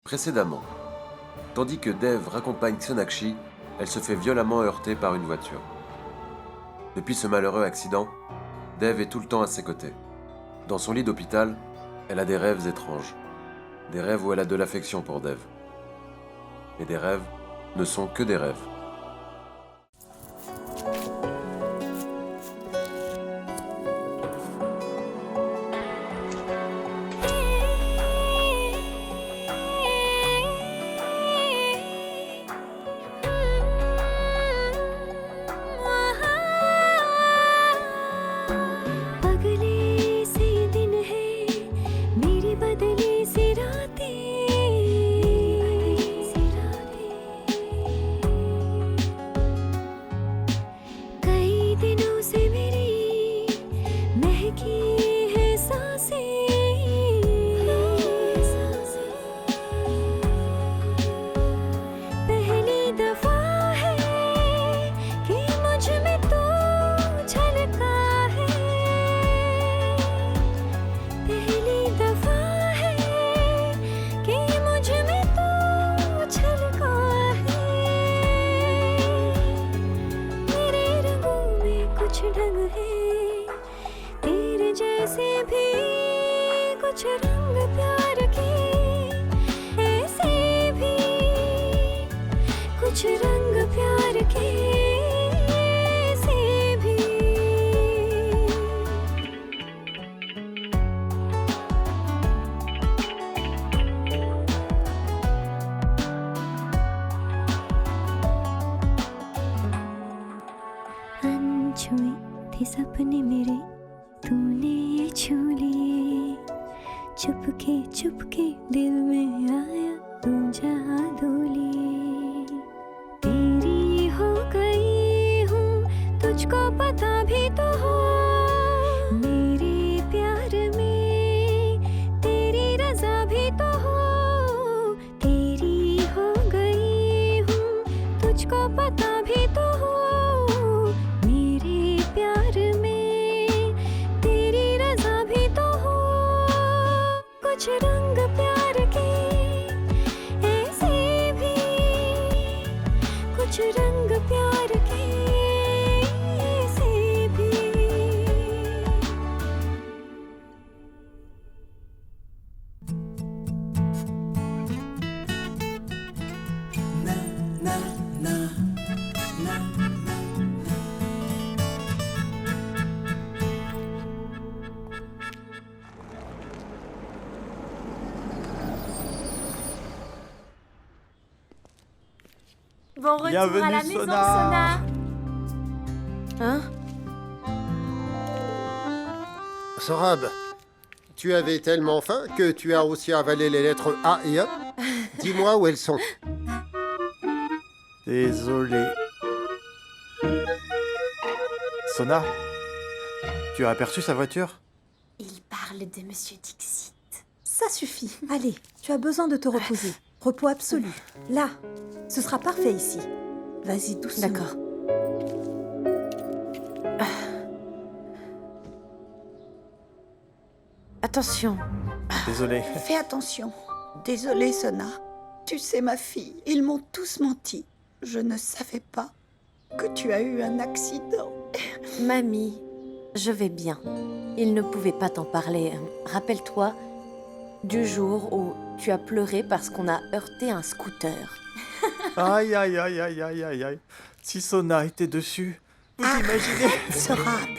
Précédemment, tandis que Dev raccompagne Sonakshi, elle se fait violemment heurter par une voiture. Depuis ce malheureux accident, Dev est tout le temps à ses côtés. Dans son lit d'hôpital, elle a des rêves étranges. Des rêves où elle a de l'affection pour Dev. Mais des rêves ne sont que des rêves. छुए थे सपने मेरे तूने ये छू लिए चुपके चुपके दिल में आया तू जादू लिए तेरी हो गई हूँ तुझको पता भी तो हो मेरे प्यार में तेरी रजा भी तो हो तेरी हो गई हूँ तुझको पता भी तो हो कुछ रंग प्यार के ऐसे भी कुछ रंग प्यार के ऐसे भी ना ना ना ना Bon retour Bienvenue, à la maison, Sona. Sona. Hein? Sorab, tu avais tellement faim que tu as aussi avalé les lettres A et E. Dis-moi où elles sont. Désolé. Sona, tu as aperçu sa voiture? Il parle de Monsieur Dixit. Ça suffit. Allez, tu as besoin de te reposer. Repos absolu. Là, ce sera parfait ici. Vas-y doucement. D'accord. Attention. Désolé. Fais attention. Désolée, Sona. Tu sais, ma fille, ils m'ont tous menti. Je ne savais pas que tu as eu un accident. Mamie, je vais bien. Il ne pouvait pas t'en parler. Rappelle-toi du jour où tu as pleuré parce qu'on a heurté un scooter. Aïe, aïe, aïe, aïe, aïe, aïe, aïe. Si Sona était dessus, vous imaginez? Sorab.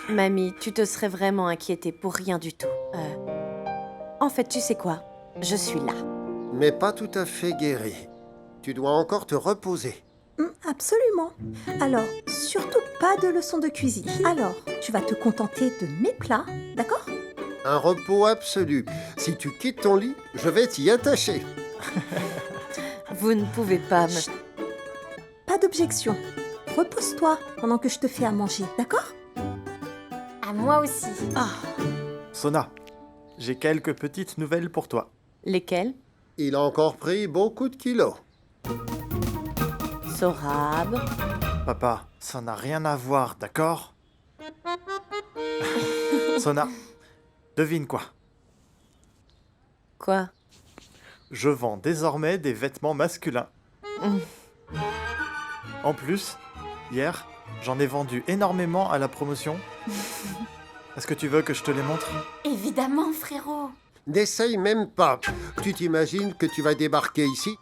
Mamie, tu te serais vraiment inquiétée pour rien du tout. En fait, tu sais quoi? Je suis là. Mais pas tout à fait guéri. Tu dois encore te reposer. Absolument. Alors, surtout pas de leçons de cuisine. Alors, tu vas te contenter de mes plats, d'accord? Un repos absolu. Si tu quittes ton lit, je vais t'y attacher. Vous ne pouvez pas me... Pas d'objection. Repose-toi pendant que je te fais à manger, d'accord? À moi aussi. Sona, j'ai quelques petites nouvelles pour toi. Lesquelles? Il a encore pris beaucoup de kilos. Sorab. Papa, ça n'a rien à voir, d'accord? Sona, devine quoi? Quoi? je vends désormais des vêtements masculins. En plus, hier, j'en ai vendu énormément à la promotion. Est-ce que tu veux que je te les montre? Évidemment, frérot. N'essaye même pas. Tu t'imagines que tu vas débarquer ici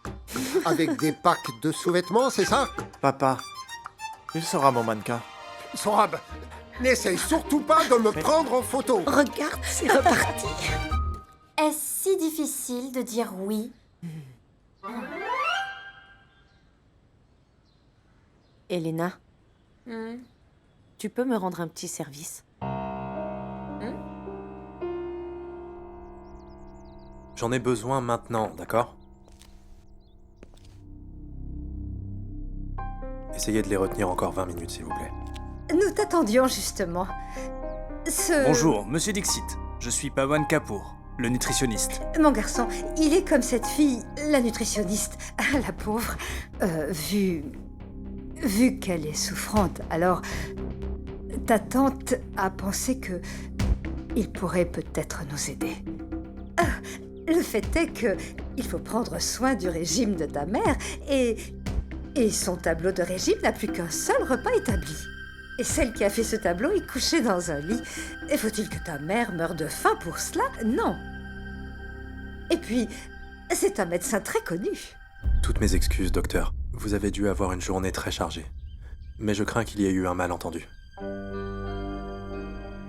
avec des packs de sous-vêtements, c'est ça? Papa, il sera mon mannequin. Sorab, n'essaye surtout pas de me prendre en photo. Regarde, c'est reparti. Est-ce si difficile de dire oui? Elena, tu peux me rendre un petit service? J'en ai besoin maintenant, d'accord? Essayez de les retenir encore 20 minutes, s'il vous plaît. Nous t'attendions justement. Bonjour, monsieur Dixit. Je suis Pawan Kapoor, le nutritionniste. Mon garçon, il est comme cette fille, la nutritionniste, la pauvre. Vu qu'elle est souffrante, alors ta tante a pensé que il pourrait peut-être nous aider. Le fait est que il faut prendre soin du régime de ta mère et son tableau de régime n'a plus qu'un seul repas établi. Et celle qui a fait ce tableau est couchée dans un lit. Et faut-il que ta mère meure de faim pour cela? Non. Et puis, c'est un médecin très connu. Toutes mes excuses, docteur. Vous avez dû avoir une journée très chargée. Mais je crains qu'il y ait eu un malentendu.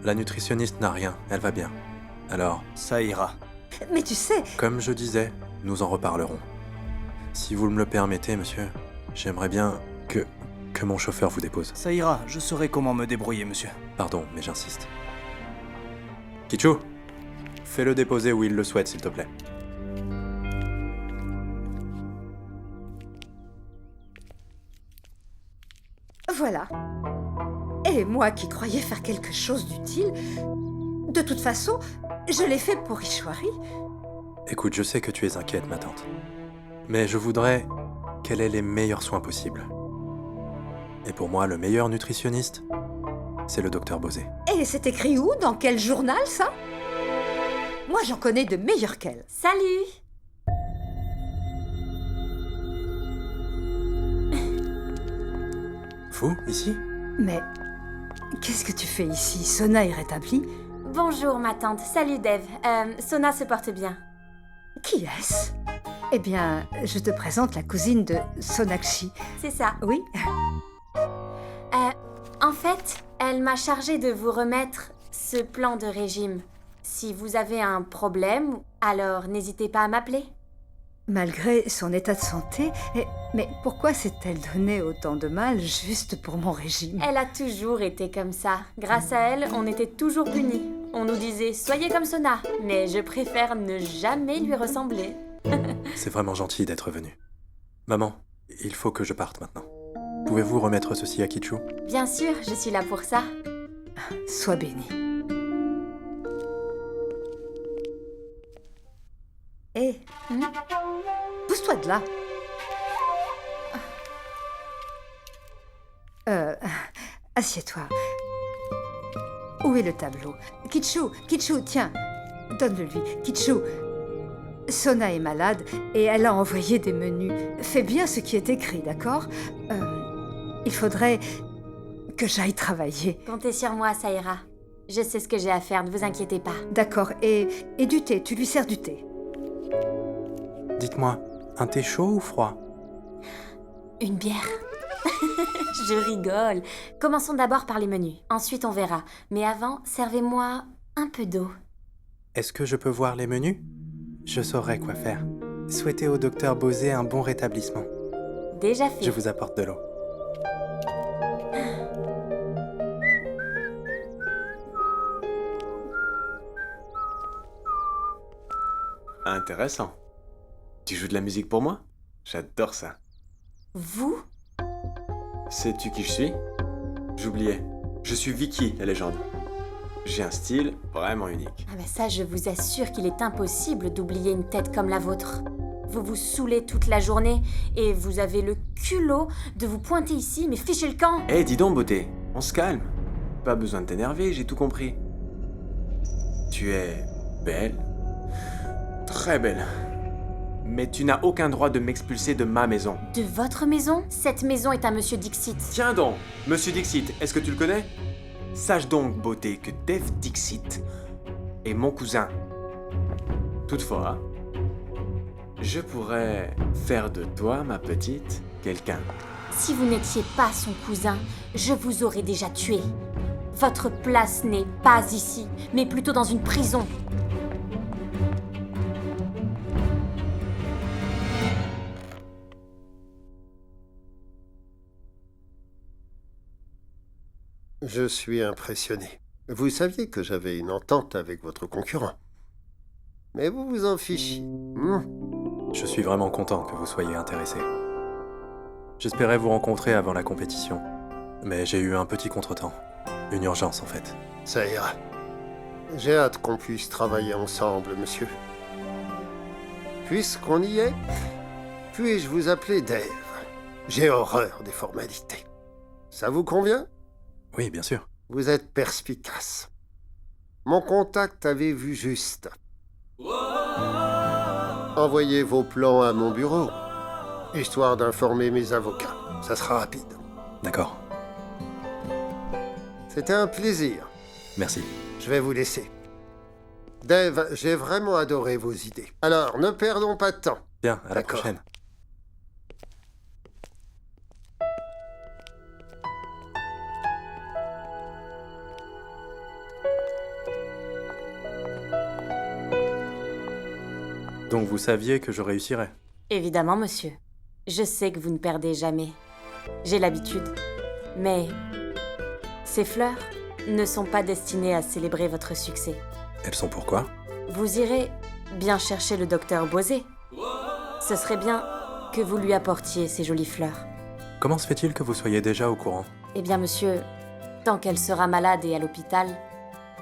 La nutritionniste n'a rien, elle va bien. Alors, Ça ira. Mais tu sais, comme je disais, nous en reparlerons. Si vous me le permettez, monsieur, j'aimerais bien que mon chauffeur vous dépose. Ça ira, je saurai comment me débrouiller, monsieur. Pardon, mais j'insiste. Kichu, fais-le déposer où il le souhaite, s'il te plaît. voilà. Et moi qui croyais faire quelque chose d'utile, de toute façon, je l'ai fait pour Ishwari. Écoute, je sais que tu es inquiète, ma tante. Mais je voudrais qu'elle ait les meilleurs soins possibles. Et pour moi, le meilleur nutritionniste, c'est le docteur Bosé. Et c'est écrit où? Dans quel journal, ça? Moi, j'en connais de meilleurs qu'elle. Salut! Vous, ici? Mais qu'est-ce que tu fais ici? Sona est rétablie? Bonjour ma tante, salut Dev. Sona se porte bien. Qui est-ce? Eh bien, je te présente la cousine de Sonakshi. C'est ça. Oui? En fait, elle m'a chargée de vous remettre ce plan de régime. Si vous avez un problème, alors n'hésitez pas à m'appeler. Malgré son état de santé, mais pourquoi s'est-elle donné autant de mal juste pour mon régime? Elle a toujours été comme ça. Grâce à elle, on était toujours punis. On nous disait « soyez comme Sona », mais je préfère ne jamais lui ressembler. C'est vraiment gentil d'être venu. Maman, il faut que je parte maintenant. Pouvez-vous remettre ceci à Kichu? Bien sûr, je suis là pour ça. Sois béni. Hé, pousse-toi de là. Assieds-toi. Où est le tableau? Kichu, tiens, donne-le-lui. Kichu, Sona est malade et elle a envoyé des menus. Fais bien ce qui est écrit, d'accord? Il faudrait que j'aille travailler. Comptez sur moi, ça ira. Je sais ce que j'ai à faire, ne vous inquiétez pas. D'accord, et du thé, tu lui sers du thé. Dites-moi, un thé chaud ou froid? Une bière. Je rigole. Commençons d'abord par les menus. Ensuite, on verra. Mais avant, servez-moi un peu d'eau. Est-ce que je peux voir les menus? Je saurai quoi faire. Souhaitez au docteur Bosé un bon rétablissement. Déjà fait. Je vous apporte de l'eau. Intéressant. Tu joues de la musique pour moi? J'adore ça. Vous? Sais-tu qui je suis? J'oubliais. Je suis Vicky, la légende. J'ai un style vraiment unique. Ah ben ça, je vous assure qu'il est impossible d'oublier une tête comme la vôtre. Vous vous saoulez toute la journée et vous avez le culot de vous pointer ici, mais fichez le camp! Eh, dis donc, beauté, on se calme. Pas besoin de t'énerver, j'ai tout compris. Tu es belle. Très belle. Mais tu n'as aucun droit de m'expulser de ma maison. De votre maison? Cette maison est à Monsieur Dixit. Tiens donc, Monsieur Dixit, est-ce que tu le connais? Sache donc, beauté, que Dave Dixit est mon cousin. Toutefois, je pourrais faire de toi, ma petite, quelqu'un. Si vous n'étiez pas son cousin, je vous aurais déjà tué. Votre place n'est pas ici, mais plutôt dans une prison. Je suis impressionné. Vous saviez que j'avais une entente avec votre concurrent. Mais vous vous en fichez. Je suis vraiment content que vous soyez intéressé. J'espérais vous rencontrer avant la compétition, mais j'ai eu un petit contretemps. Une urgence, en fait. Ça ira. J'ai hâte qu'on puisse travailler ensemble, monsieur. Puisqu'on y est, puis-je vous appeler Dave? J'ai horreur des formalités. Ça vous convient? Oui, bien sûr. Vous êtes perspicace. Mon contact avait vu juste. Envoyez vos plans à mon bureau, histoire d'informer mes avocats. Ça sera rapide. D'accord. C'était un plaisir. Merci. Je vais vous laisser. Dave, j'ai vraiment adoré vos idées. Alors, ne perdons pas de temps. Bien, à la D'accord. prochaine. Donc vous saviez que je réussirais? Évidemment, monsieur. Je sais que vous ne perdez jamais. J'ai l'habitude. Mais ces fleurs ne sont pas destinées à célébrer votre succès. Elles sont pourquoi? Vous irez bien chercher le docteur Bosé. Ce serait bien que vous lui apportiez ces jolies fleurs. Comment se fait-il que vous soyez déjà au courant? Eh bien, monsieur, tant qu'elle sera malade et à l'hôpital,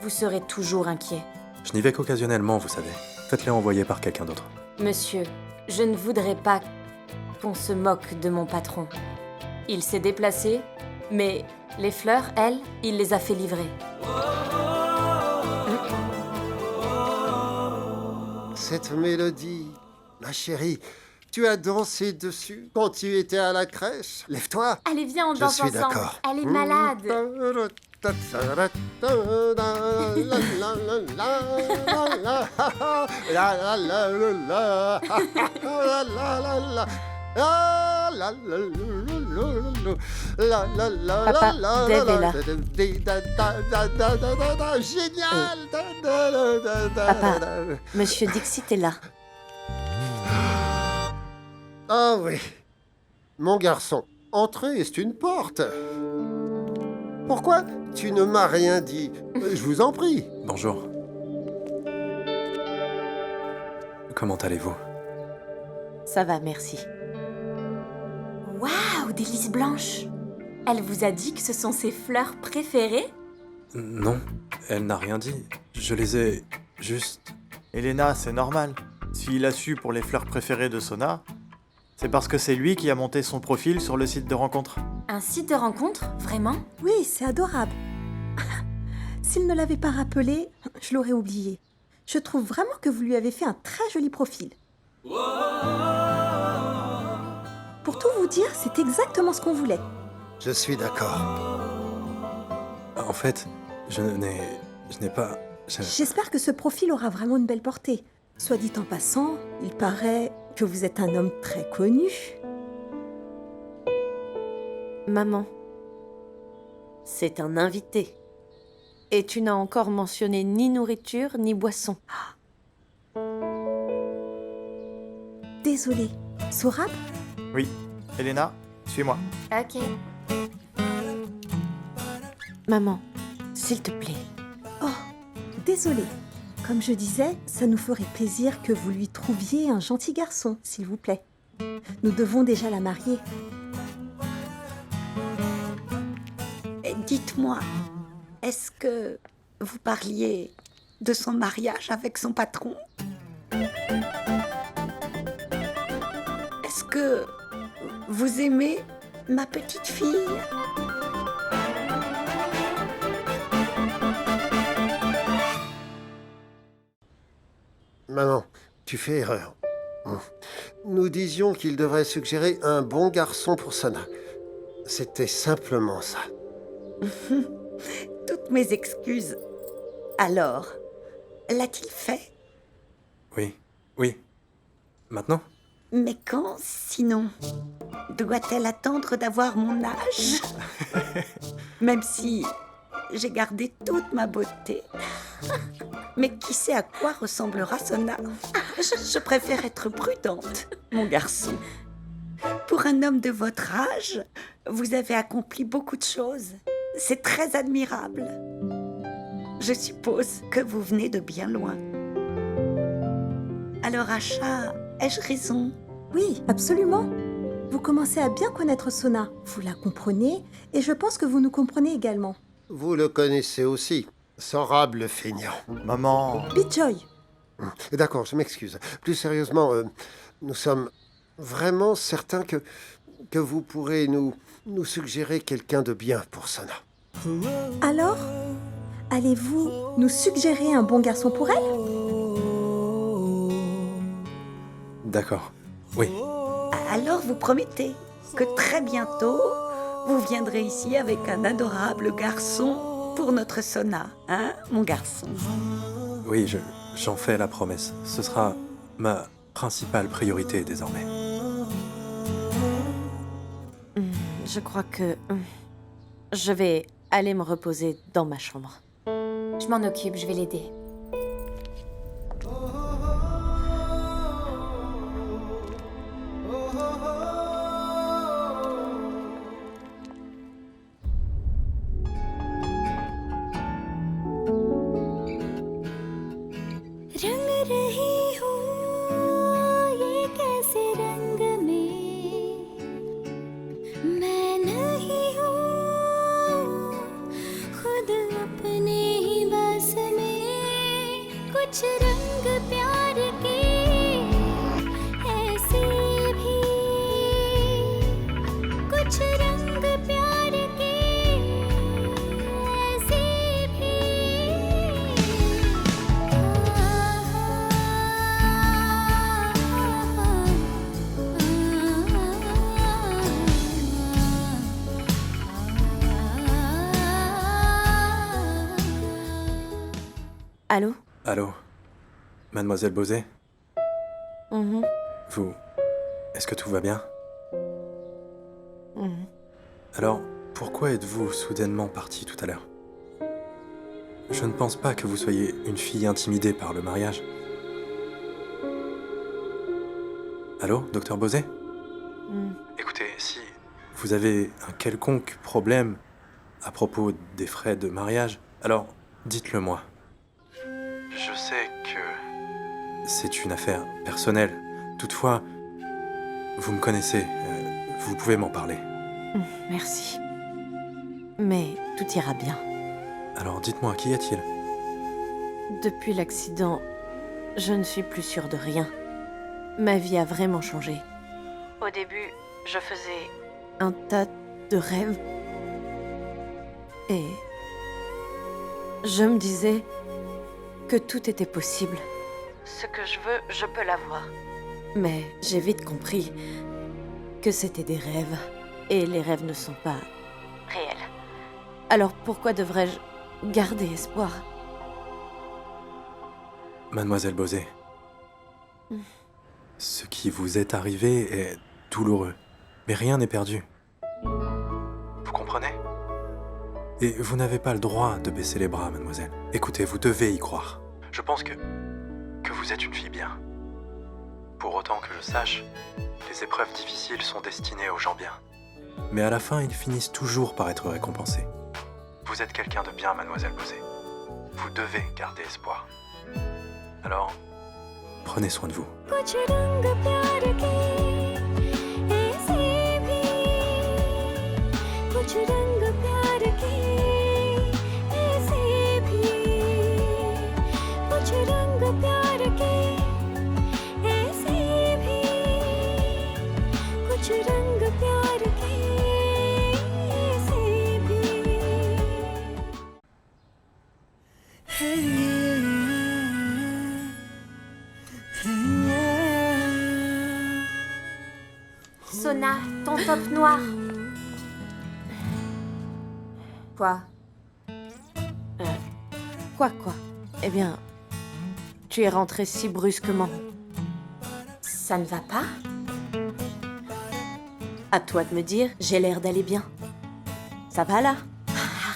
vous serez toujours inquiet. Je n'y vais qu'occasionnellement, vous savez. Faites-les envoyer par quelqu'un d'autre. Monsieur, je ne voudrais pas qu'on se moque de mon patron. Il s'est déplacé, mais les fleurs, elles, il les a fait livrer. Cette mélodie, ma chérie, tu as dansé dessus quand tu étais à la crèche. Lève-toi. Allez, viens, on Je danse suis ensemble. d'accord. Elle est malade. Papa, Dave est là. Génial. Papa, Monsieur Dixit est là. Ah oui. Mon garçon, entrer, c'est une porte. Pourquoi tu ne m'as rien dit? Je vous en prie. Bonjour. Comment allez-vous? Ça va, merci. Waouh, des lys blanches. Elle vous a dit que ce sont ses fleurs préférées? Non, elle n'a rien dit. Je les ai juste... Elena, c'est normal. S'il a su pour les fleurs préférées de Sona, c'est parce que c'est lui qui a monté son profil sur le site de rencontre. Un site de rencontre? Vraiment? Oui, c'est adorable. S'il ne l'avait pas rappelé, je l'aurais oublié. Je trouve vraiment que vous lui avez fait un très joli profil. Pour tout vous dire, c'est exactement ce qu'on voulait. Je suis d'accord. En fait, je n'ai pas... J'espère que ce profil aura vraiment une belle portée. Soit dit en passant, il paraît que vous êtes un homme très connu. Maman, c'est un invité. Et tu n'as encore mentionné ni nourriture ni boisson. Désolée. Sorab? Oui. Elena, suis-moi. Ok. Maman, s'il te plaît. Oh, désolée. Comme je disais, ça nous ferait plaisir que vous lui trouviez un gentil garçon, s'il vous plaît. Nous devons déjà la marier. Dites-moi, est-ce que vous parliez de son mariage avec son patron? Est-ce que vous aimez ma petite fille? Maman, tu fais erreur. Nous disions qu'il devrait suggérer un bon garçon pour Sona. C'était simplement ça. Toutes mes excuses. Alors, l'a-t-il fait? Oui, oui. Maintenant? Mais quand, sinon? Doit-elle attendre d'avoir mon âge? Même si j'ai gardé toute ma beauté. Mais qui sait à quoi ressemblera Sona? Je préfère être prudente, mon garçon. Pour un homme de votre âge, vous avez accompli beaucoup de choses. C'est très admirable. Je suppose que vous venez de bien loin. Alors, Asha, ai-je raison? Oui, absolument. Vous commencez à bien connaître Sona. Vous la comprenez et je pense que vous nous comprenez également. Vous le connaissez aussi, Sorab le feignant. Maman, Bitjoy, D'accord, je m'excuse. Plus sérieusement, nous sommes vraiment certains que vous pourrez nous suggérer quelqu'un de bien pour Sona. alors, allez-vous nous suggérer un bon garçon pour elle? D'accord. Oui. Alors vous promettez que très bientôt, vous viendrez ici avec un adorable garçon pour notre Sona, hein, mon garçon? Oui, j'en fais la promesse. Ce sera ma principale priorité désormais. Je crois que je vais aller me reposer dans ma chambre. Je m'en occupe, je vais l'aider. रंग रही हूँ ये कैसे रंग में मैं नहीं हूँ खुद अपने ही बस में कुछ रंग प्यार के ऐसे भी कुछ रंग प्यार के ऐसे भी Allô? Allô? Mademoiselle Bosé? Mhm, Vous... Est-ce que tout va bien? mhm. Alors, pourquoi êtes-vous soudainement partie tout à l'heure? Je ne pense pas que vous soyez une fille intimidée par le mariage. Allô, docteur Bosé? Mm. Écoutez, si vous avez un quelconque problème à propos des frais de mariage, alors dites-le moi. Je sais que c'est une affaire personnelle. Toutefois, vous me connaissez, vous pouvez m'en parler. Merci. Mais tout ira bien. Alors dites-moi, qu'y a-t-il? Depuis l'accident, je ne suis plus sûre de rien. Ma vie a vraiment changé. Au début, je faisais un tas de rêves. Et je me disais que tout était possible. Ce que je veux, je peux l'avoir. Mais j'ai vite compris que c'était des rêves. Et les rêves ne sont pas réels. Alors pourquoi devrais-je garder espoir? Mademoiselle Bosé, ce qui vous est arrivé est douloureux, mais rien n'est perdu. Vous comprenez? Et vous n'avez pas le droit de baisser les bras, mademoiselle. Écoutez, vous devez y croire. Je pense que vous êtes une fille bien. Pour autant que je sache, les épreuves difficiles sont destinées aux gens bien. Mais à la fin, ils finissent toujours par être récompensés. Vous êtes quelqu'un de bien, mademoiselle Bosé. Vous devez garder espoir. Alors, prenez soin de vous. कुछ रंग प्यार के ऐसे भी कुछ रंग प्यार के ऐसे भी कुछ रंग प्यार के ऐसे भी कुछ रंग प्यार के ऐसे भी Sona, ton top noir. Quoi? Quoi? Eh bien, tu es rentrée si brusquement. Ça ne va pas? À toi de me dire, j'ai l'air d'aller bien. Ça va là?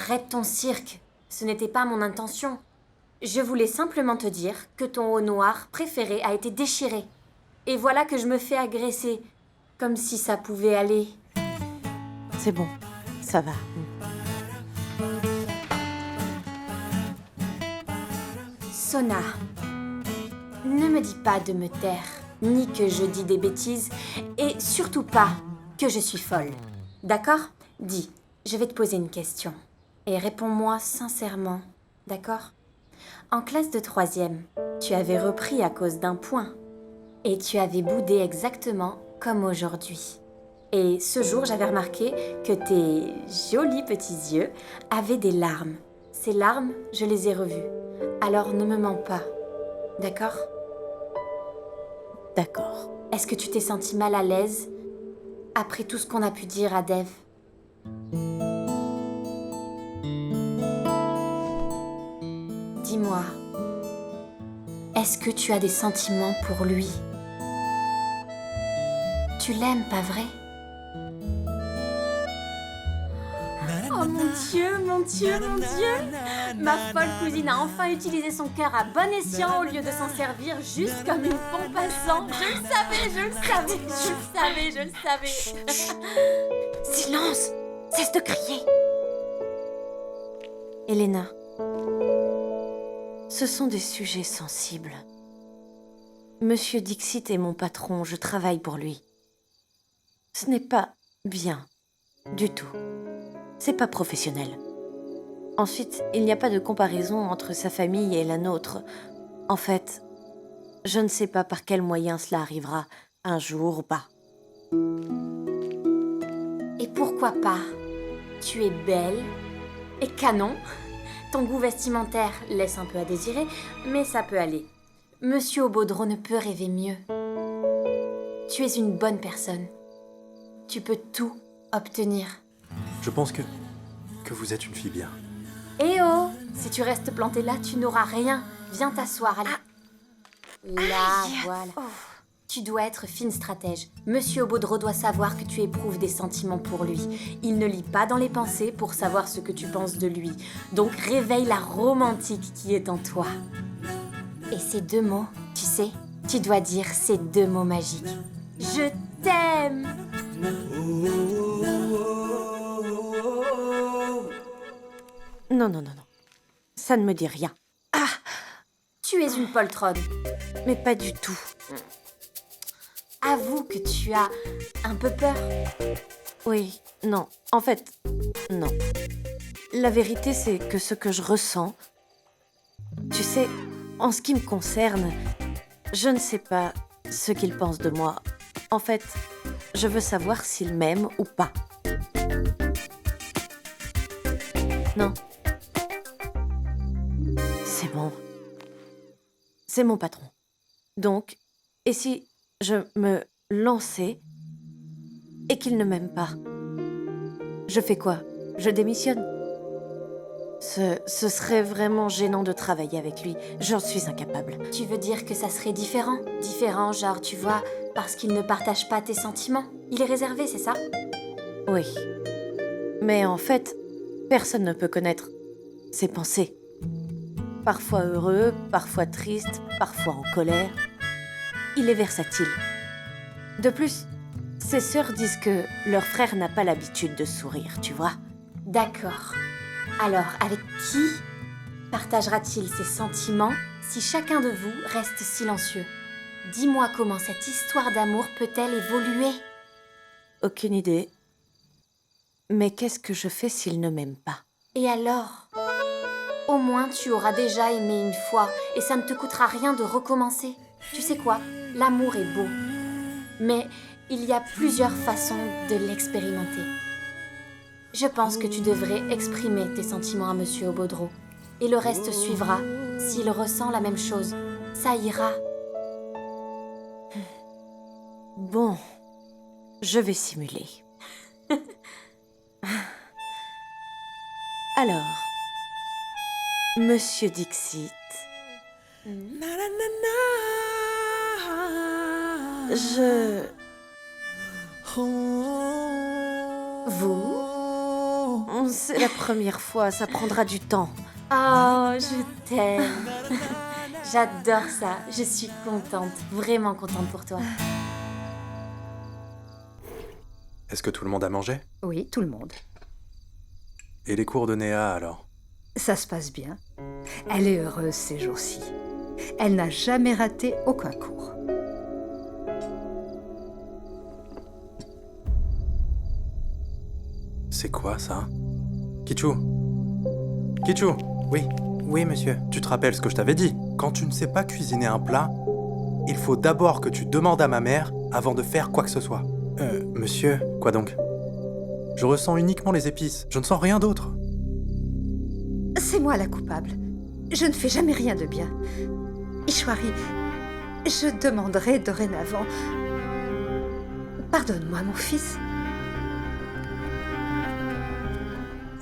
Arrête ton cirque. Ce n'était pas mon intention. Je voulais simplement te dire que ton haut noir préféré a été déchiré. Et voilà que je me fais agresser. Comme si ça pouvait aller. C'est bon, ça va. Sona, ne me dis pas de me taire, ni que je dis des bêtises, et surtout pas que je suis folle. D'accord? Dis, je vais te poser une question. Et réponds-moi sincèrement, d'accord? En classe de 3e, tu avais repris à cause d'un point. Et tu avais boudé exactement comme aujourd'hui. Et ce jour, j'avais remarqué que tes jolis petits yeux avaient des larmes. Ces larmes, je les ai revues. Alors ne me mens pas, d'accord? D'accord. Est-ce que tu t'es senti mal à l'aise après tout ce qu'on a pu dire à Dev? Dis-moi, est-ce que tu as des sentiments pour lui? Tu l'aimes, pas vrai? Oh mon Dieu, mon Dieu, mon Dieu! Ma folle cousine a enfin utilisé son cœur à bon escient au lieu de s'en servir juste comme une pompe à sang. Je le savais, je le savais, je le savais, je le savais. Silence! Cesse de crier! Elena, ce sont des sujets sensibles. Monsieur Dixit est mon patron, je travaille pour lui. Ce n'est pas bien, du tout. C'est pas professionnel. Ensuite, il n'y a pas de comparaison entre sa famille et la nôtre. En fait, je ne sais pas par quel moyen cela arrivera, un jour ou pas. Et pourquoi pas? Tu es belle et canon. Ton goût vestimentaire laisse un peu à désirer, mais ça peut aller. Monsieur Obodro ne peut rêver mieux. Tu es une bonne personne. Tu peux tout obtenir. Je pense que vous êtes une fille bien. Eh oh! Si tu restes planté là, tu n'auras rien. Viens t'asseoir, allez. Là, voilà. Tu dois être fine stratège. Monsieur Obodro doit savoir que tu éprouves des sentiments pour lui. Il ne lit pas dans les pensées pour savoir ce que tu penses de lui. Donc réveille la romantique qui est en toi. Et ces deux mots, tu sais, tu dois dire ces deux mots magiques. Je t'aime! Non. Ça ne me dit rien. Ah! Tu es une poltronne. Mais pas du tout. Avoue que tu as un peu peur. Oui, non. En fait, non. La vérité, c'est que ce que je ressens... Tu sais, en ce qui me concerne, je ne sais pas ce qu'il pense de moi. En fait, je veux savoir s'il m'aime ou pas. Non. C'est bon. C'est mon patron. Donc, et si je me lançais et qu'il ne m'aime pas? Je fais quoi? Je démissionne? Ce serait vraiment gênant de travailler avec lui. J'en suis incapable. Tu veux dire que ça serait différent? Différent, genre, tu vois, parce qu'il ne partage pas tes sentiments. Il est réservé, c'est ça? Oui. Mais en fait, personne ne peut connaître ses pensées. Parfois heureux, parfois triste, parfois en colère. Il est versatile. De plus, ses sœurs disent que leur frère n'a pas l'habitude de sourire, tu vois. D'accord. Alors, avec qui partagera-t-il ses sentiments si chacun de vous reste silencieux? Dis-moi comment cette histoire d'amour peut-elle évoluer? Aucune idée. Mais qu'est-ce que je fais s'il ne m'aime pas? Et alors? Au moins, tu auras déjà aimé une fois et ça ne te coûtera rien de recommencer. Tu sais quoi? L'amour est beau. Mais il y a plusieurs façons de l'expérimenter. Je pense que tu devrais exprimer tes sentiments à Monsieur Obodro. Et le reste suivra. S'il ressent la même chose, ça ira. Bon. Je vais simuler. Alors, Monsieur Dixit, Vous? C'est la première fois, ça prendra du temps. Oh, je t'aime. J'adore ça. Je suis contente, vraiment contente pour toi. Est-ce que tout le monde a mangé? Oui, tout le monde. Et les cours de Néa, alors? Ça se passe bien. Elle est heureuse ces jours-ci. Elle n'a jamais raté aucun cours. C'est quoi, ça? Kichu? Kichu? Oui, oui, monsieur. Tu te rappelles ce que je t'avais dit? Quand tu ne sais pas cuisiner un plat, il faut d'abord que tu demandes à ma mère avant de faire quoi que ce soit. Monsieur, quoi donc? Je ressens uniquement les épices, je ne sens rien d'autre. C'est moi la coupable. Je ne fais jamais rien de bien. Ishwari, je demanderai dorénavant... Pardonne-moi, mon fils.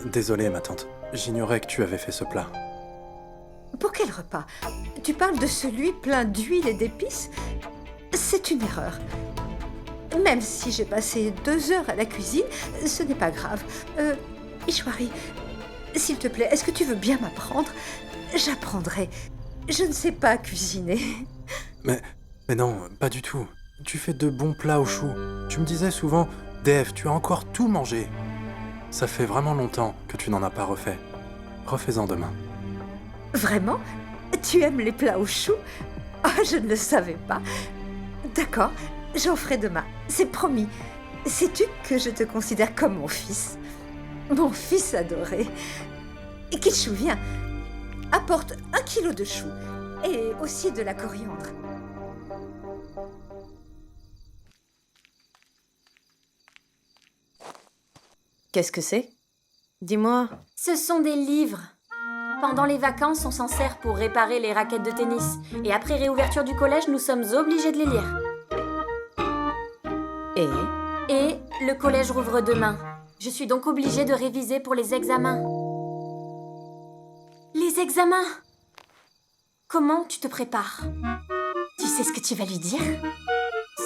Désolé, ma tante. J'ignorais que tu avais fait ce plat. Pour quel repas? Tu parles de celui plein d'huile et d'épices? C'est une erreur. Même si j'ai passé 2 heures à la cuisine, ce n'est pas grave. Ishwari, s'il te plaît, est-ce que tu veux bien m'apprendre? J'apprendrai. Je ne sais pas cuisiner. Mais non, pas du tout. Tu fais de bons plats au chou. Tu me disais souvent, Dave, tu as encore tout mangé. Ça fait vraiment longtemps que tu n'en as pas refait. Refais-en demain. Vraiment? Tu aimes les plats au chou? Oh, je ne le savais pas. D'accord, j'en ferai demain. C'est promis. Sais-tu que je te considère comme mon fils? Mon fils adoré. Kichu, viens. Apporte 1 kilo de choux et aussi de la coriandre. Qu'est-ce que c'est? Dis-moi. Ce sont des livres. Pendant les vacances, on s'en sert pour réparer les raquettes de tennis. Et après réouverture du collège, nous sommes obligés de les lire. Et le collège rouvre demain. Je suis donc obligée de réviser pour les examens. Les examens! Comment tu te prépares? Tu sais ce que tu vas lui dire?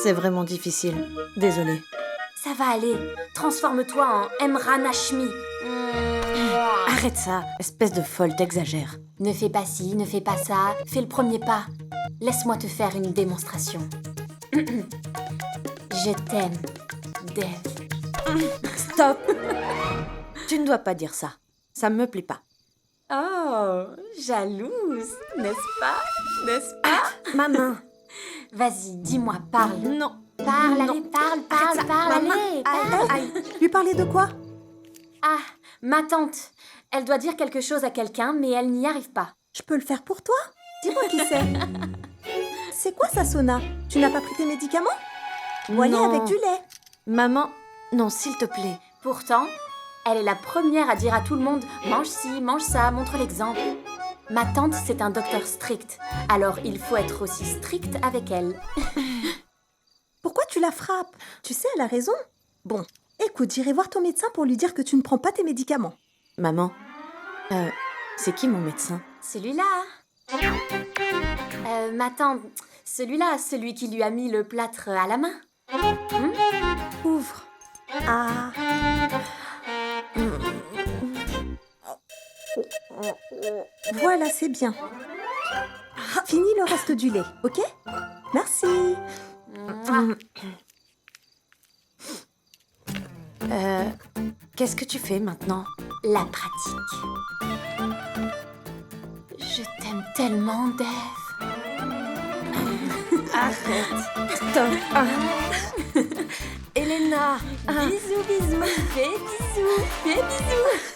C'est vraiment difficile. Désolée. Ça va aller. Transforme-toi en Emran Hashmi. Arrête ça, espèce de folle, t'exagères. Ne fais pas ci, ne fais pas ça. Fais le premier pas. Laisse-moi te faire une démonstration. Je t'aime, Dave. Stop. Tu ne dois pas dire ça. Ça me plaît pas. Oh, jalouse, n'est-ce pas? N'est-ce pas? Ma main. Vas-y, dis-moi, parle. Non. Parle, Non. allez, parle, allez, parle. Lui parler de quoi? Ah, ma tante. Elle doit dire quelque chose à quelqu'un, mais elle n'y arrive pas. Je peux le faire pour toi? Dis-moi qui c'est. C'est quoi ça, Sona? Tu n'as pas pris tes médicaments? Bois-les Non. avec du lait. Maman, non, s'il te plaît. Pourtant, elle est la première à dire à tout le monde « Mange ci, mange ça, montre l'exemple ». Ma tante, c'est un docteur strict. Alors, il faut être aussi strict avec elle. Pourquoi tu la frappes? Tu sais, elle a raison. Bon, écoute, j'irai voir ton médecin pour lui dire que tu ne prends pas tes médicaments. Maman, c'est qui mon médecin? Celui-là. Ma tante, celui-là, celui qui lui a mis le plâtre à la main. Ouvre. Ah. Voilà, c'est bien. Finis le reste du lait, ok? Merci. Qu'est-ce que tu fais maintenant? La pratique. Je t'aime tellement, Dave. Arrête. Stop. Elena. Bisous, bisous. Fais bisous. Fais bisous.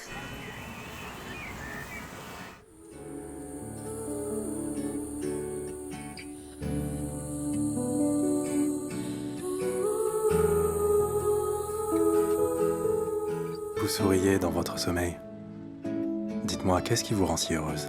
Vous souriez dans votre sommeil. Dites-moi, qu'est-ce qui vous rend si heureuse?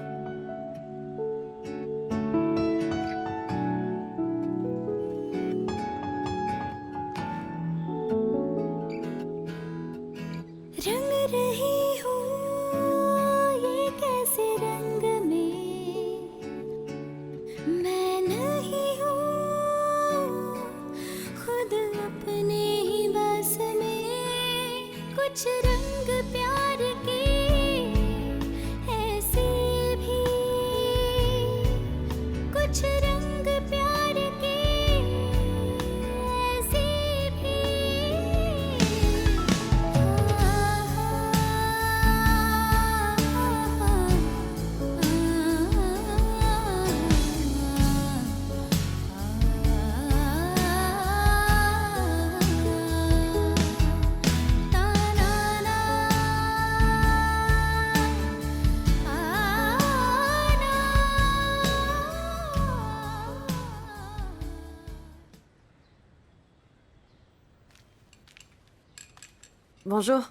Bonjour.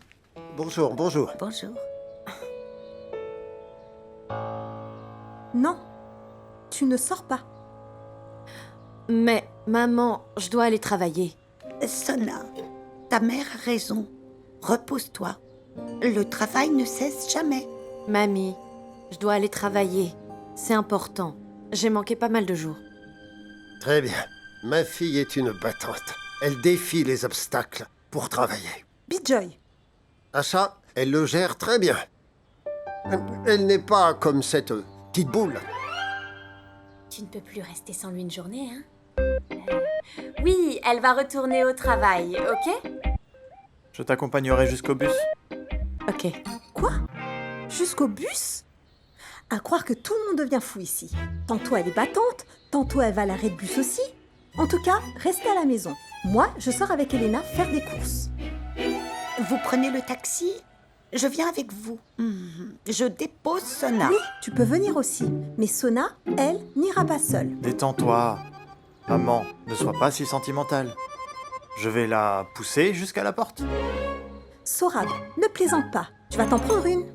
Bonjour, bonjour. Bonjour. Non, tu ne sors pas. Mais, maman, je dois aller travailler. Sona, ta mère a raison. Repose-toi. Le travail ne cesse jamais. Mamie, je dois aller travailler. C'est important. J'ai manqué pas mal de jours. Très bien. Ma fille est une battante. Elle défie les obstacles pour travailler. Bijoy, Achat, elle le gère très bien. Elle n'est pas comme cette petite boule. Tu ne peux plus rester sans lui une journée, hein? Oui, elle va retourner au travail, ok? Je t'accompagnerai jusqu'au bus. Ok. quoi? Jusqu'au bus? À croire que tout le monde devient fou ici. Tantôt elle est battante, tantôt elle va à l'arrêt de bus aussi. En tout cas, restez à la maison. Moi, je sors avec Elena faire des courses. Vous prenez le taxi? Je viens avec vous. Je dépose Sona. Oui, tu peux venir aussi. Mais Sona, elle, n'ira pas seule. Détends-toi. Maman, ne sois pas si sentimentale. Je vais la pousser jusqu'à la porte. Sorab, ne plaisante pas. Tu vas t'en prendre une.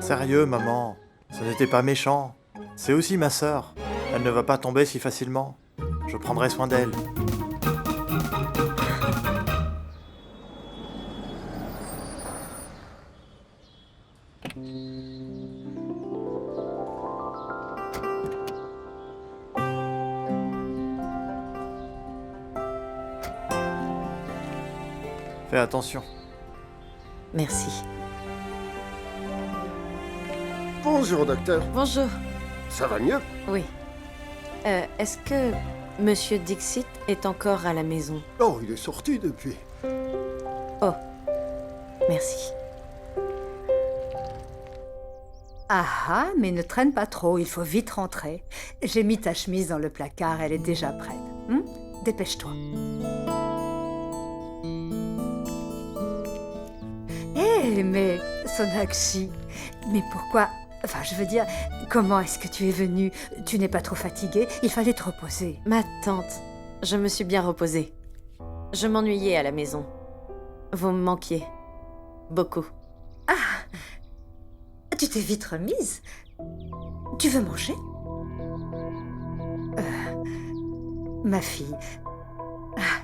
Sérieux, maman. Ce n'était pas méchant. C'est aussi ma sœur. Elle ne va pas tomber si facilement. Je prendrai soin d'elle. Fais attention. Merci. Bonjour, docteur. Bonjour. Ça va mieux? Oui. Est-ce que Monsieur Dixit est encore à la maison? Oh, il est sorti depuis. Oh. Merci. Ah, mais ne traîne pas trop, il faut vite rentrer. J'ai mis ta chemise dans le placard, elle est déjà prête. Dépêche-toi. Hé, mais Sonakshi, mais pourquoi... Enfin, je veux dire, comment est-ce que tu es venue? Tu n'es pas trop fatiguée? Il fallait te reposer. Ma tante, je me suis bien reposée. Je m'ennuyais à la maison. Vous me manquiez. Beaucoup. Tu t'es vite remise? Tu veux manger? Ma fille,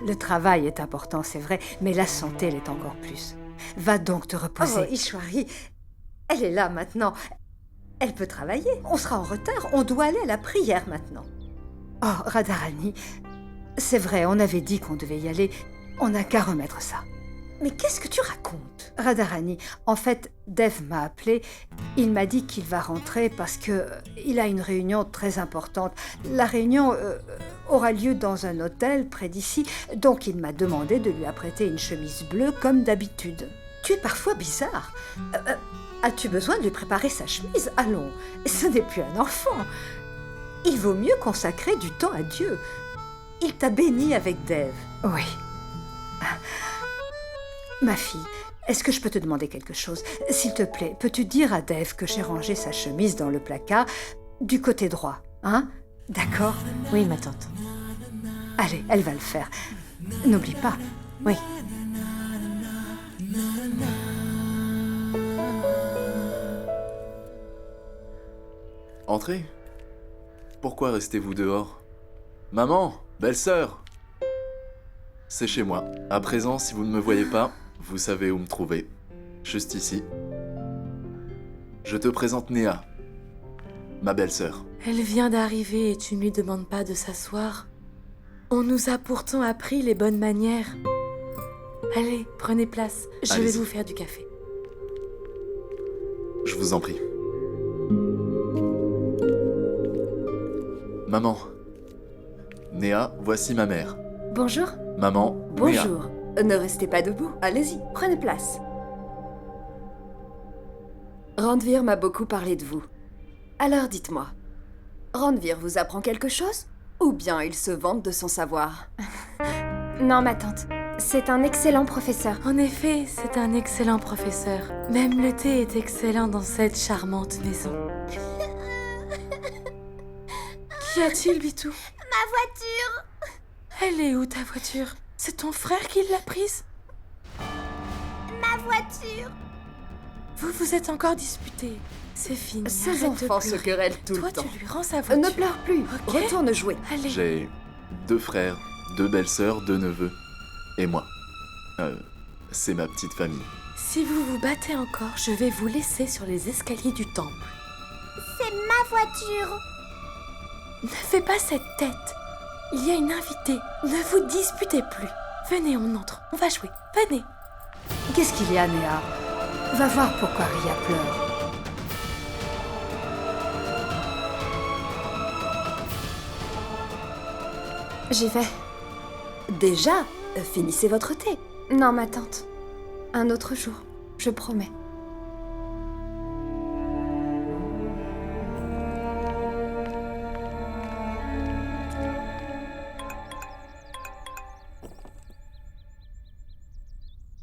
le travail est important, c'est vrai, mais la santé l'est encore plus. Va donc te reposer. Oh, Ishwari, elle est là maintenant. Elle peut travailler. On sera en retard. On doit aller à la prière maintenant. Oh, Radharani, c'est vrai, on avait dit qu'on devait y aller. On n'a qu'à remettre ça. Mais qu'est-ce que tu racontes? Radharani, en fait, Dev m'a appelé. Il m'a dit qu'il va rentrer parce que il a une réunion très importante. La réunion aura lieu dans un hôtel près d'ici, donc il m'a demandé de lui apprêter une chemise bleue comme d'habitude. Tu es parfois bizarre. As-tu besoin de lui préparer sa chemise? Allons, ce n'est plus un enfant. Il vaut mieux consacrer du temps à Dieu. Il t'a béni avec Dev. Oui. Ma fille, est-ce que je peux te demander quelque chose? S'il te plaît, peux-tu dire à Dev que j'ai rangé sa chemise dans le placard du côté droit, hein? D'accord? Oui, ma tante. Allez, elle va le faire. N'oublie pas. Oui. Entrez. Pourquoi restez-vous dehors? Maman, belle-sœur! C'est chez moi. À présent, si vous ne me voyez pas, vous savez où me trouver. Juste ici. Je te présente Néa, ma belle-sœur. Elle vient d'arriver et tu ne lui demandes pas de s'asseoir. On nous a pourtant appris les bonnes manières. Allez, prenez place. Je vais vous faire du café. Je vous en prie. Maman. Néa, voici ma mère. Bonjour. Maman, Bonjour. Ne restez pas debout. Allez-y, prenez place. Randvir m'a beaucoup parlé de vous. Alors dites-moi, Randvir vous apprend quelque chose? Ou bien il se vante de son savoir? Non, ma tante. C'est un excellent professeur. En effet, c'est un excellent professeur. Même le thé est excellent dans cette charmante maison. Qu'y a-t-il, Bitou? Ma voiture! Elle est où, ta voiture? C'est ton frère qui l'a prise? Ma voiture. Vous êtes encore disputés. C'est fini. Ces arrête de enfants se pleurer. querellent tout Toi, le temps. tu lui rends sa voiture. Ne pleure plus. Ok. Retourne jouer. Allez. J'ai 2 frères, 2 belles-sœurs, 2 neveux. Et moi. C'est ma petite famille. Si vous vous battez encore, je vais vous laisser sur les escaliers du temple. C'est ma voiture. Ne fais pas cette tête. Il y a une invitée. Ne vous disputez plus. Venez, on entre. On va jouer. Venez. Qu'est-ce qu'il y a, Néa? Va voir pourquoi Ria pleure. J'y vais. Déjà, finissez votre thé. Non, ma tante. Un autre jour, je promets.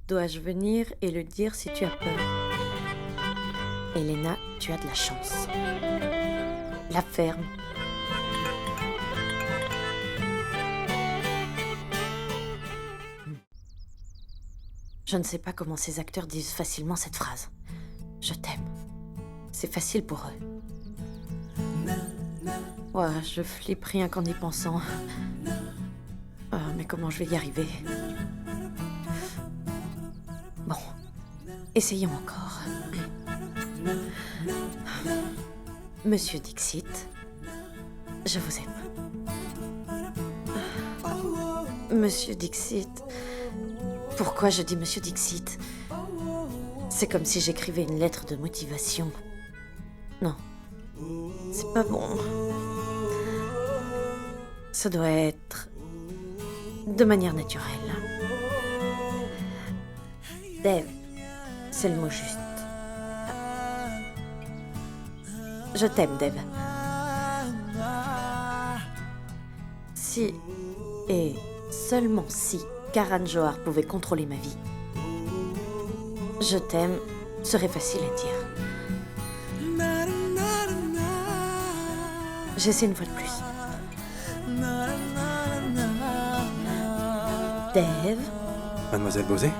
Dois-je venir et le dire si tu as peur? Elena, tu as de la chance. La ferme. Je ne sais pas comment ces acteurs disent facilement cette phrase. Je t'aime. C'est facile pour eux. Ouais, je flippe rien qu'en y pensant. Ah, mais comment je vais y arriver? Bon, essayons encore. Monsieur Dixit, je vous aime. Monsieur Dixit, pourquoi je dis Monsieur Dixit? C'est comme si j'écrivais une lettre de motivation. Non, c'est pas bon. Ça doit être de manière naturelle. Dave, c'est le mot juste. Je t'aime, Dave. Si, et seulement si, Karan Johar pouvait contrôler ma vie, je t'aime serait facile à dire. J'essaie une fois de plus. Dave? Mademoiselle Bosé?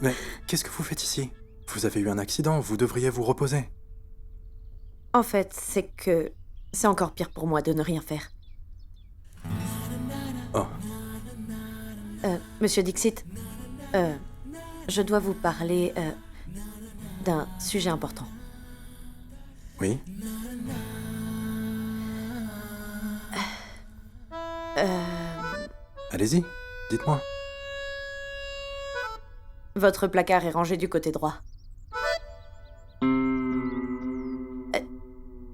Mais qu'est-ce que vous faites ici? Vous avez eu un accident, vous devriez vous reposer. En fait, c'est que c'est encore pire pour moi de ne rien faire. Oh. Monsieur Dixit, je dois vous parler d'un sujet important. Oui? Allez-y, dites-moi. Votre placard est rangé du côté droit.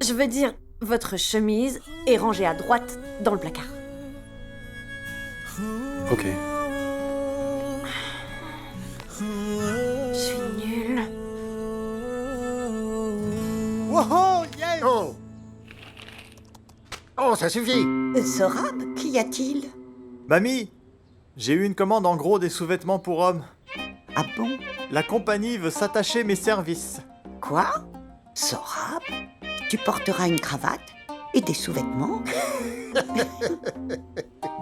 Je veux dire, votre chemise est rangée à droite dans le placard. Ok. Je suis nulle. Wow, yeah. Oh, ça suffit. Sorab, qu'y a-t-il? Mamie, j'ai eu une commande en gros des sous-vêtements pour hommes. Ah bon? La compagnie veut s'attacher mes services. Quoi? Sorab? Tu porteras une cravate et des sous-vêtements?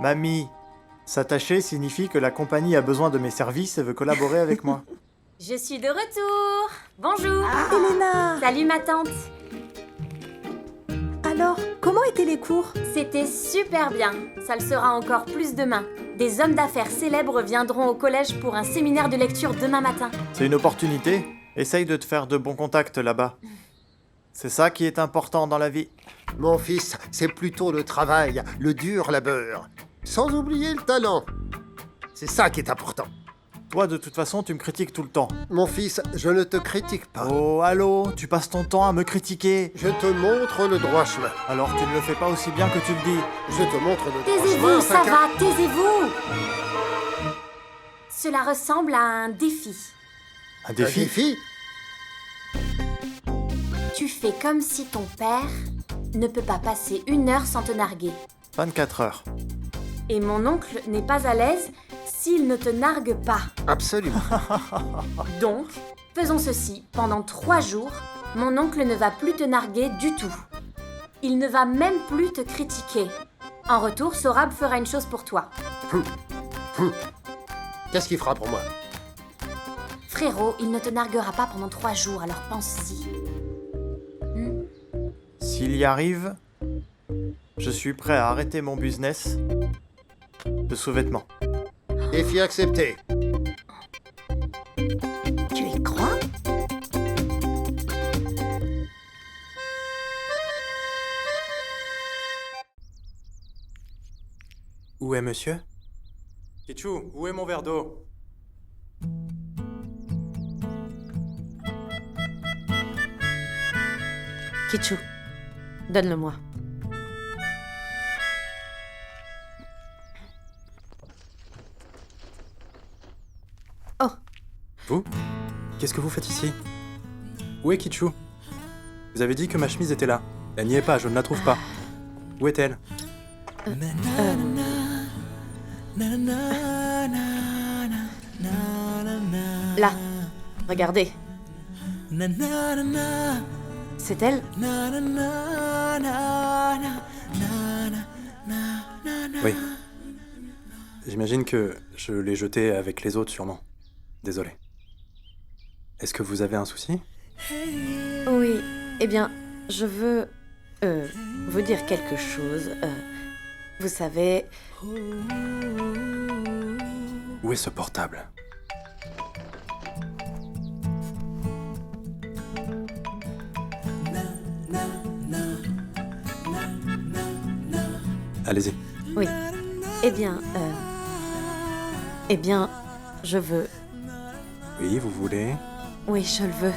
Mamie, s'attacher signifie que la compagnie a besoin de mes services et veut collaborer avec moi. Je suis de retour. Bonjour. Elena! Salut ma tante. Alors, comment étaient les cours? C'était super bien. Ça le sera encore plus demain. Des hommes d'affaires célèbres viendront au collège pour un séminaire de lecture demain matin. C'est une opportunité. Essaye de te faire de bons contacts là-bas. C'est ça qui est important dans la vie. Mon fils, c'est plutôt le travail, le dur labeur. Sans oublier le talent. C'est ça qui est important. Toi, de toute façon, tu me critiques tout le temps. Mon fils, je ne te critique pas. Oh, allô, tu passes ton temps à me critiquer. Je te montre le droit chemin. Alors tu ne le fais pas aussi bien que tu le dis. Je te montre le droit chemin. Taisez-vous, ça chacun- va, taisez-vous. Cela ressemble à un défi. Un défi? Un défi? Tu fais comme si ton père ne peut pas passer 1 heure sans te narguer. 24 heures. Et mon oncle n'est pas à l'aise s'il ne te nargue pas. Absolument. Donc, faisons ceci. Pendant 3 jours, mon oncle ne va plus te narguer du tout. Il ne va même plus te critiquer. En retour, Sorab fera une chose pour toi. Qu'est-ce qu'il fera pour moi? Frérot, il ne te narguera pas pendant 3 jours, alors pense-y. S'il y arrive, je suis prêt à arrêter mon business de sous-vêtements. Défi accepté. Tu y crois? Où est monsieur? Kichu, où est mon verre d'eau? Kichu, donne-le-moi. Oh, Vous? Qu'est-ce que vous faites ici? Où est Kichu? Vous avez dit que ma chemise était là. Elle n'y est pas, je ne la trouve pas. Où est-elle? là, regardez. C'est elle? Oui. J'imagine que je l'ai jetée avec les autres, sûrement. Désolé. Est-ce que vous avez un souci? Oui, eh bien, je veux vous dire quelque chose. Vous savez... Où est ce portable? Allez-y. Oui. Eh bien, je veux... Oui, vous voulez? Oui, je le veux.